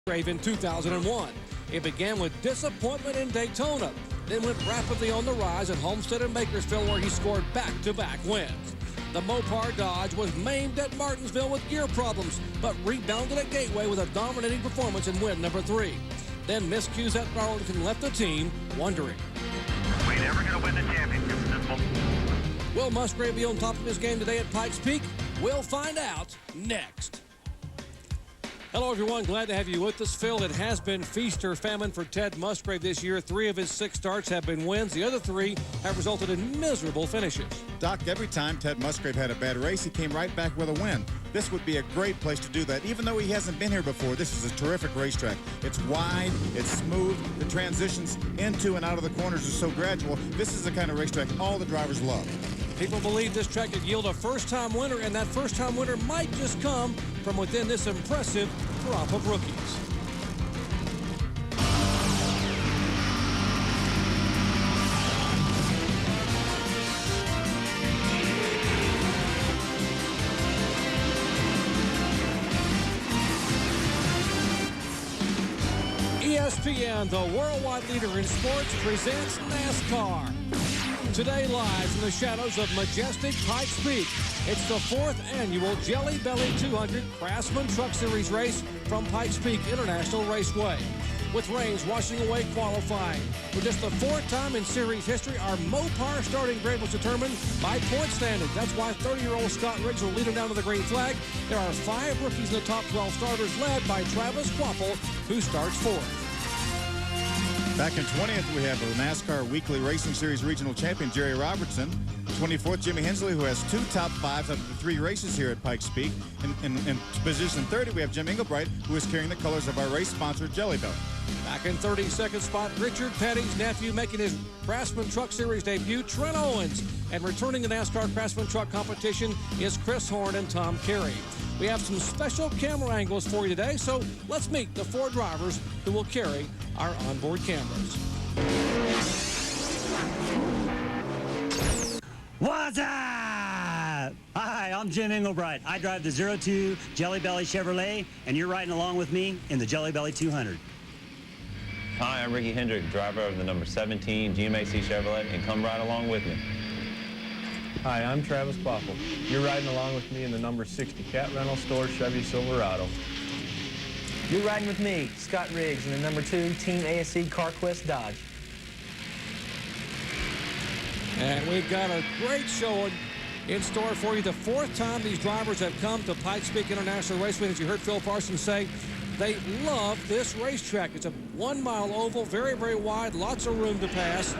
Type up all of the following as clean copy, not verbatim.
Musgrave in 2001. It began with disappointment in Daytona, then went rapidly on the rise at Homestead and Bakersfield, where he scored back-to-back wins. The Mopar Dodge was maimed at Martinsville with gear problems, but rebounded at Gateway with a dominating performance in win number 3. Then miscues at Darlington left the team wondering. We never going to win the championship this one. Will Musgrave be on top of his game today at Pikes Peak? We'll find out next. Hello, everyone. Glad to have you with us. Phil, it has been feast or famine for Ted Musgrave this year. 3 of his 6 starts have been wins. The other 3 have resulted in miserable finishes. Doc, every time Ted Musgrave had a bad race, he came right back with a win. This would be a great place to do that. Even though he hasn't been here before, this is a terrific racetrack. It's wide, it's smooth, the transitions into and out of the corners are so gradual. This is the kind of racetrack all the drivers love. People believe this track could yield a first-time winner, and that first-time winner might just come from within this impressive crop of rookies. ESPN, the worldwide leader in sports, presents NASCAR. Today live from the shadows of majestic Pikes Peak, it's the 4th annual Jelly Belly 200 Craftsman Truck Series race from Pikes Peak International Raceway. With rains washing away qualifying. For just the 4th time in series history, our Mopar starting grid was determined by point standings. That's why 30-year-old Scott Riggs will lead him down to the green flag. There are 5 rookies in the top 12 starters, led by Travis Quapple, who starts 4th. Back in 20th, we have the NASCAR Weekly Racing Series Regional Champion, Jerry Robertson. 24th, Jimmy Hensley, who has 2 top 5s of the 3 races here at Pikes Peak. In position 30, we have Jim Englebright, who is carrying the colors of our race sponsor, Jelly Belly. Back in 32nd spot, Richard Petty's nephew making his Craftsman Truck Series debut, Trent Owens. And returning the NASCAR Craftsman Truck competition is Chris Horn and Tom Carey. We have some special camera angles for you today, so let's meet the 4 drivers who will carry our onboard cameras. What's up? Hi, I'm Jim Englebright. I drive the 02 Jelly Belly Chevrolet, and you're riding along with me in the Jelly Belly 200. Hi, I'm Ricky Hendrick, driver of the number 17 GMAC Chevrolet, and come ride along with me. Hi, I'm Travis Quapple. You're riding along with me in the number 60 Cat Rental Store Chevy Silverado. You're riding with me, Scott Riggs, in the number 2 Team ASC CarQuest Dodge. And we've got a great show in store for you. The 4th time these drivers have come to Pikes Peak International Raceway. As you heard Phil Parsons say, they love this racetrack. It's a 1-mile oval, very, very wide, lots of room to pass.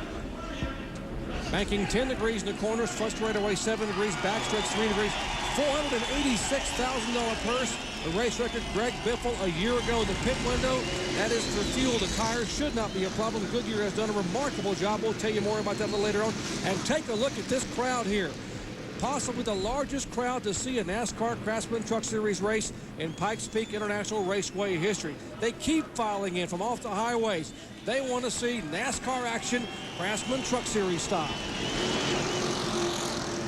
Banking 10 degrees in the corners, front straightaway 7 degrees, backstretch 3 degrees, $486,000 purse. The race record, Greg Biffle, a year ago in the pit window. That is for fuel. The tires should not be a problem. Goodyear has done a remarkable job. We'll tell you more about that a little later on. And take a look at this crowd here. Possibly the largest crowd to see a NASCAR Craftsman Truck Series race in Pikes Peak International Raceway history. They keep filing in from off the highways. They want to see NASCAR action, Craftsman Truck Series style.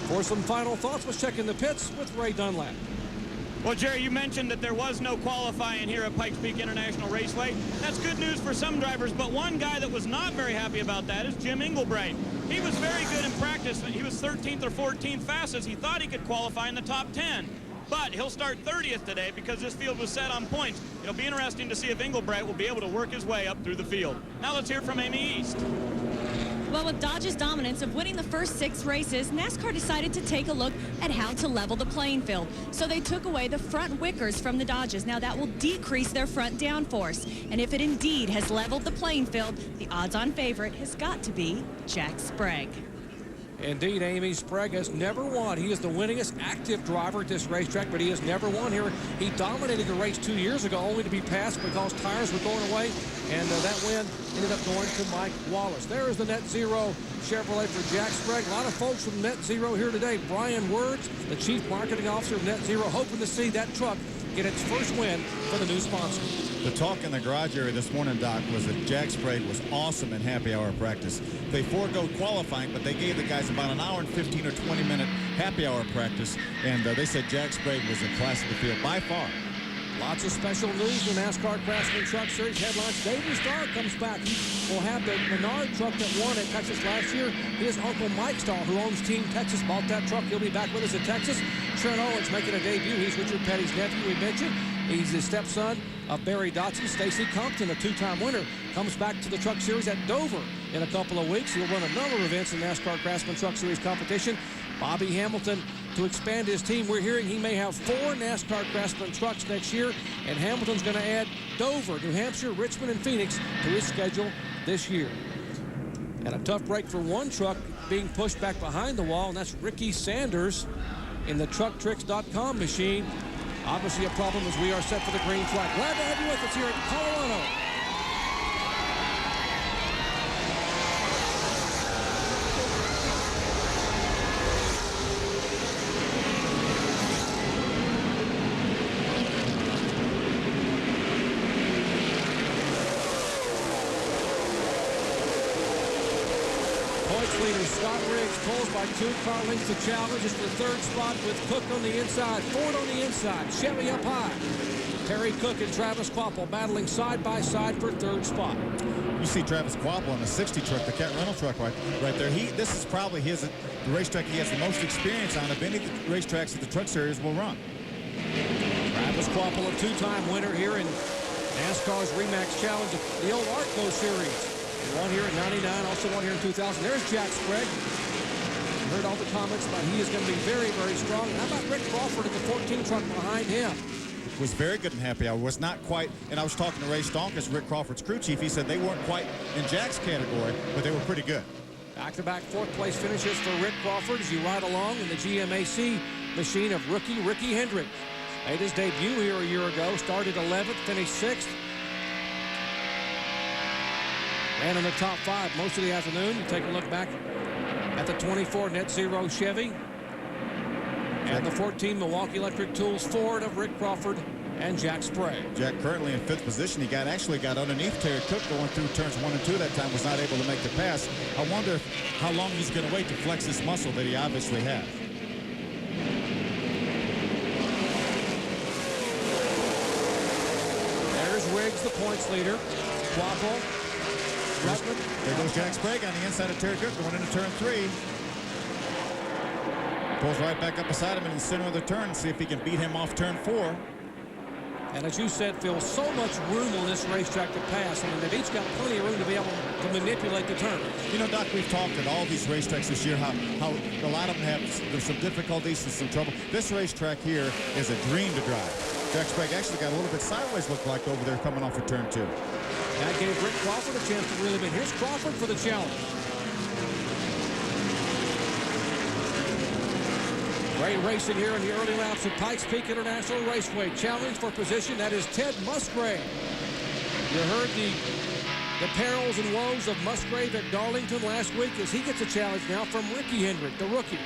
For some final thoughts, let's check in the pits with Ray Dunlap. Well, Jerry, you mentioned that there was no qualifying here at Pikes Peak International Raceway. That's good news for some drivers, but one guy that was not very happy about that is Jim Englebright. He was very good in practice. He was 13th or 14th fastest. He thought he could qualify in the top 10. But he'll start 30th today because this field was set on points. It'll be interesting to see if Englebright will be able to work his way up through the field. Now let's hear from Amy East. Well, with Dodge's dominance of winning the first 6 races, NASCAR decided to take a look at how to level the playing field. So they took away the front wickers from the Dodges. Now that will decrease their front downforce. And if it indeed has leveled the playing field, the odds-on favorite has got to be Jack Sprague. Indeed, Amy, Sprague has never won. He is the winningest active driver at this racetrack, but he has never won here. He dominated the race 2 years ago, only to be passed because tires were going away, and that win ended up going to Mike Wallace. There is the Net Zero Chevrolet for Jack Sprague. A lot of folks from Net Zero here today. Brian Words, the Chief Marketing Officer of Net Zero, hoping to see that truck get its first win for the new sponsor. The talk in the garage area this morning, Doc, was that Jack Sprague was awesome in happy hour practice. They forego qualifying, but they gave the guys about an hour and 15 or 20-minute happy hour practice, and they said Jack Sprague was the class of the field by far. Lots of special news in the NASCAR Craftsman Truck Series headlines. David Starr comes back. He will have the Menard truck that won at Texas last year. His uncle Mike Starr, who owns Team Texas, bought that truck. He'll be back with us at Texas. Trent Owens making a debut. He's Richard Petty's nephew, we mentioned. He's the stepson of Barry Dotson. Stacy Compton, a two-time winner, comes back to the Truck Series at Dover in a couple of weeks. He'll run a number of events in NASCAR Craftsman Truck Series competition. Bobby Hamilton, to expand his team, we're hearing he may have 4 NASCAR Craftsman trucks next year, and Hamilton's going to add Dover, New Hampshire, Richmond, and Phoenix to his schedule this year. And a tough break for one truck being pushed back behind the wall, and that's Ricky Sanders in the TruckTricks.com machine. Obviously a problem as we are set for the green flag. Glad to have you with us here at Colorado. Leader Scott Riggs pulls by 2 car lengths to challenge. It's the 3rd spot with Cook on the inside, Ford on the inside, Chevy up high. Terry Cook and Travis Quapple battling side by side for 3rd spot. You see Travis Quapple in the 60 truck, the Cat rental truck right there. This is probably the racetrack he has the most experience on of any of the racetracks that the Truck Series will run. Travis Quapple, a 2-time winner here in NASCAR's Remax Challenge, the old Arco Series. Won here in 99, also won here in 2000. There's Jack Sprague. You heard all the comments about he is going to be very, very strong. And how about Rick Crawford in the 14 truck behind him? Was very good and happy. I was not quite, and I was talking to Ray Stonkus, Rick Crawford's crew chief. He said they weren't quite in Jack's category, but they were pretty good. Back-to-back 4th place finishes for Rick Crawford as you ride along in the GMAC machine of rookie Ricky Hendrick. Made his debut here a year ago, started 11th, finished 6th. Ran in the top 5 most of the afternoon. You take a look back at the 24 Net Zero Chevy and the 14 Milwaukee Electric Tools Ford of Rick Crawford and Jack Sprague. Jack currently in 5th position. He actually got underneath Terry Cook going through turns 1 and 2 that time, was not able to make the pass. I wonder how long he's going to wait to flex this muscle that he obviously has. There's Riggs, the points leader. Quapple. There goes Jack Sprague on the inside of Terry Cook going into turn 3. Pulls right back up beside him in the center of the turn, see if he can beat him off turn 4. And as you said, Phil, so much room on this racetrack to pass. I mean, they've each got plenty of room to be able to manipulate the turn. You know, Doc, we've talked at all these racetracks this year how a lot of them have some difficulties and some trouble. This racetrack here is a dream to drive. Jack Sprague actually got a little bit sideways, looked like, over there coming off of turn 2. That gave Rick Crawford a chance to really win. Here's Crawford for the challenge. Great racing here in the early laps at Pikes Peak International Raceway. Challenge for position, that is Ted Musgrave. You heard the perils and woes of Musgrave at Darlington last week as he gets a challenge now from Ricky Hendrick, the rookie.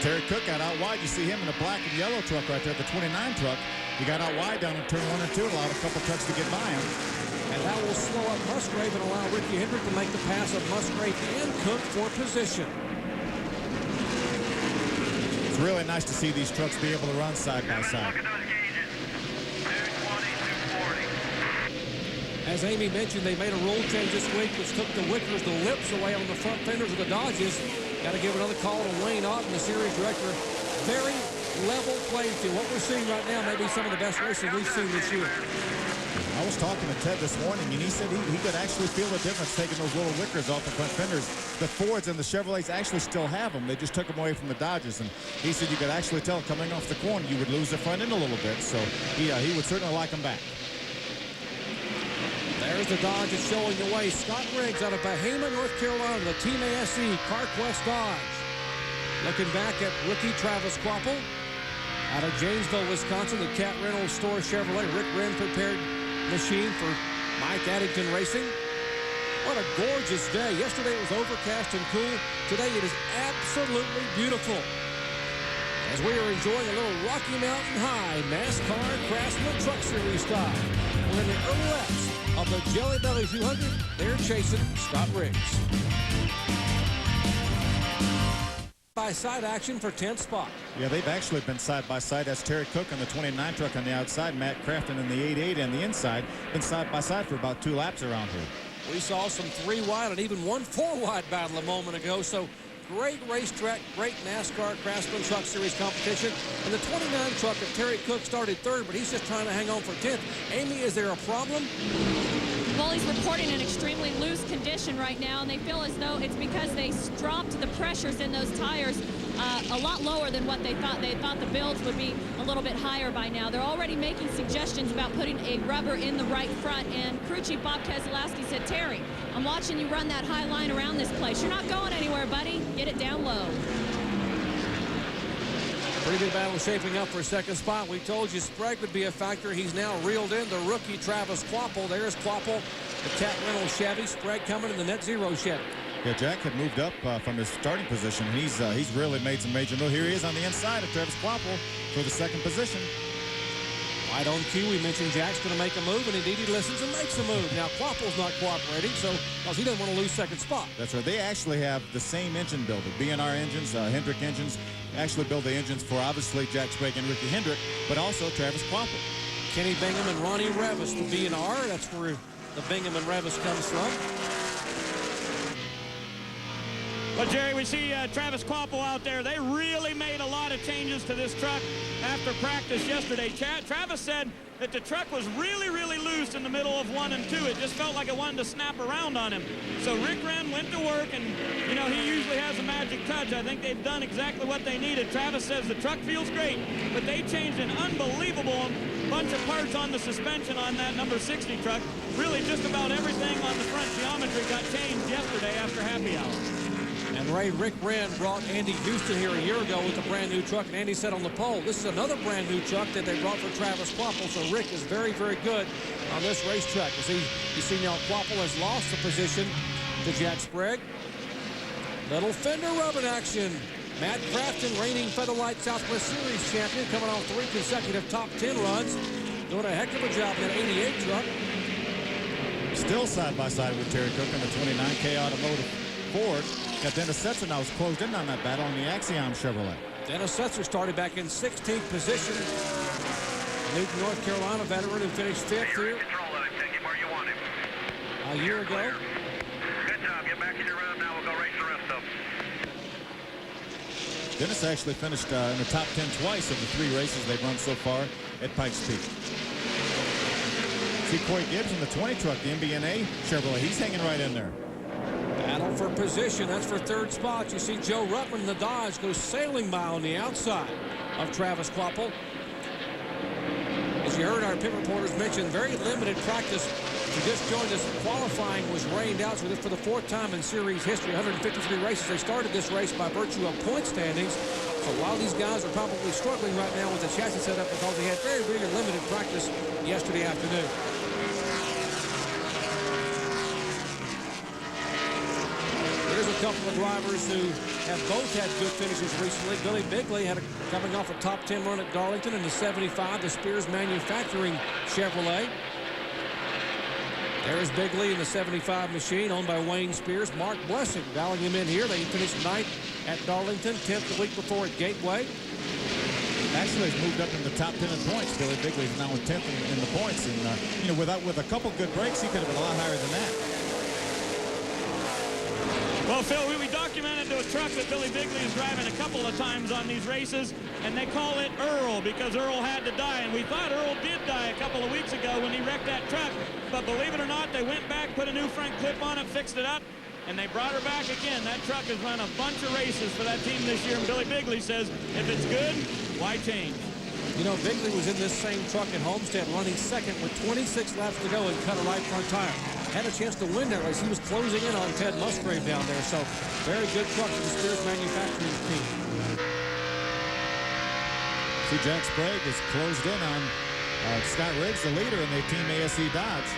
Terry Cook got out wide. You see him in the black and yellow truck right there, the 29 truck. He got out wide down in turn 1 and 2, allowed a couple trucks to get by him. And that will slow up Musgrave and allow Ricky Hendrick to make the pass of Musgrave and Cook for position. It's really nice to see these trucks be able to run side by side. Look at those gauges. 220, 240. As Amy mentioned, they made a rule change this week which took the wickers, the lips away on the front fenders of the Dodges. Got to give another call to Wayne Otten, the series director. Very level playing field. What we're seeing right now may be some of the best racing we've seen this year. I was talking to Ted this morning, and he said he could actually feel the difference taking those little wickers off the front fenders. The Fords and the Chevrolets actually still have them. They just took them away from the Dodges, and he said you could actually tell coming off the corner you would lose the front end a little bit. So he would certainly like them back. There's the Dodges showing the way. Scott Riggs out of Bahama, North Carolina, the Team ASE CarQuest Dodge. Looking back at rookie Travis Quapple. Out of Janesville, Wisconsin, the Cat Rental Store Chevrolet. Rick Wren prepared machine for Mike Addington Racing. What a gorgeous day. Yesterday it was overcast and cool. Today it is absolutely beautiful. As we are enjoying a little Rocky Mountain High NASCAR Craftsman Truck Series style. We're in the early laps of the Jelly Belly 200. They're chasing Scott Riggs. side-by-side action for 10th spot. Yeah, they've actually been side-by-side. That's Terry Cook in the 29 truck on the outside, Matt Craftsman in the 88 on the inside. Been side-by-side for about 2 laps around here. We saw some 3-wide and even one 4-wide battle a moment ago. So great racetrack, great NASCAR Craftsman Truck Series competition. And the 29 truck of Terry Cook started 3rd, but he's just trying to hang on for 10th. Amy, is there a problem? Well, he's reporting an extremely loose condition right now, and they feel as though it's because they dropped the pressures in those tires a lot lower than what they thought. They thought the builds would be a little bit higher by now. They're already making suggestions about putting a rubber in the right front, and crew chief Bob Keselowski said, Terry, I'm watching you run that high line around this place. You're not going anywhere, buddy. Get it down low. Pretty good battle shaping up for 2nd spot. We told you Sprague would be a factor. He's now reeled in the rookie Travis Kvapil. There's Kvapil, the Cat Reynolds Chevy. Sprague coming in the Net Zero Chevy. Yeah, Jack had moved up from his starting position. He's really made some major moves. Here he is on the inside of Travis Kvapil for the 2nd position. Right on cue, we mentioned Jack's going to make a move, and indeed he listens and makes a move. Now, Kvapil's not cooperating, because he doesn't want to lose 2nd spot. That's right. They actually have the same engine builder. B&R engines, Hendrick engines, actually build the engines for, obviously, Jack Sprague and Ricky Hendrick, but also Travis Kvapil. Kenny Bingham and Ronnie Revis, the B&R. That's where the Bingham and Revis comes from. Well, Jerry, we see Travis Kvapil out there. They really made a lot of changes to this truck after practice yesterday. Travis said that the truck was really, really loose in the middle of 1 and 2. It just felt like it wanted to snap around on him. So Rick Wren went to work, and, you know, he usually has a magic touch. I think they've done exactly what they needed. Travis says the truck feels great, but they changed an unbelievable bunch of parts on the suspension on that number 60 truck. Really just about everything on the front geometry got changed yesterday after happy hour. And Rick Wren brought Andy Houston here a year ago with a brand new truck, and Andy said on the pole, this is another brand new truck that they brought for Travis Kvapil. So Rick is very, very good on this racetrack. You see now Kvapil has lost the position to Jack Sprague. Little fender rubbing action. Matt Craftsman, reigning Featherlight Southwest Series champion, coming off 3 consecutive top 10 runs. Doing a heck of a job in that 88 truck. Still side-by-side with Terry Cook in the 29K Automotive Ford. Got Dennis Setzer now is closed in on that battle on the Axiom Chevrolet. Dennis Setzer started back in 16th position. Newton, North Carolina veteran who finished 5th here a year ago. Good job. Get back in your room now. We'll go race the rest of them. Dennis actually finished in the top 10 twice of the 3 races they've run so far at Pikes Peak. See Coy Gibbs in the 20 truck, the MBNA Chevrolet. He's hanging right in there. Battle for position. That's for 3rd spot. You see Joe Ruttman in the Dodge go sailing by on the outside of Travis Kvapil. As you heard our pit reporters mention, very limited practice. If you just joined us, qualifying was rained out for the 4th time in series history, 153 races. They started this race by virtue of point standings. So while these guys are probably struggling right now with the chassis setup because they had very, very limited practice yesterday afternoon. Here's a couple of drivers who have both had good finishes recently. Billy Bigley coming off a top 10 run at Darlington in the 75, the Spears Manufacturing Chevrolet. There's Bigley in the 75 machine owned by Wayne Spears. Mark Blessing dialing him in here. They finished 9th at Darlington, 10th the week before at Gateway. Actually, he's moved up in the top 10 in points. Billy Bigley is now in 10th in the points. And, you know, with a couple good breaks, he could have been a lot higher than that. Well, Phil, we documented a truck that Billy Bigley is driving a couple of times on these races, and they call it Earl because Earl had to die. And we thought Earl did die a couple of weeks ago when he wrecked that truck. But believe it or not, they went back, put a new front clip on it, fixed it up, and they brought her back again. That truck has run a bunch of races for that team this year, and Billy Bigley says, if it's good, why change? You know, Bigley was in this same truck at Homestead running 2nd with 26 laps to go and cut a right front tire. Had a chance to win that race. He was closing in on Ted Musgrave down there. So very good truck for the Spears Manufacturing team. See, Jack Sprague is closed in on Scott Riggs, the leader in the Team ASE Dodge.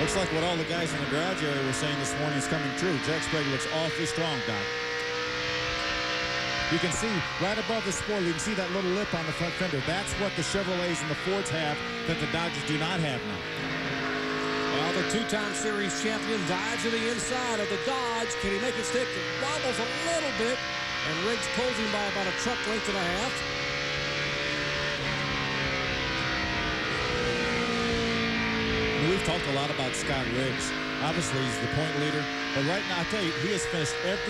Looks like what all the guys in the garage area were saying this morning is coming true. Jack Sprague looks awfully strong, Doc. You can see right above the spoiler, you can see that little lip on the front fender. That's what the Chevrolets and the Fords have that the Dodgers do not have now. Well, the two-time series champion dives to the inside of the Dodge. Can he make it stick? It wobbles a little bit, and Riggs pulls him by about a truck length and a half. We've talked a lot about Scott Riggs. Obviously, he's the point leader. But right now, I tell you, he has finished every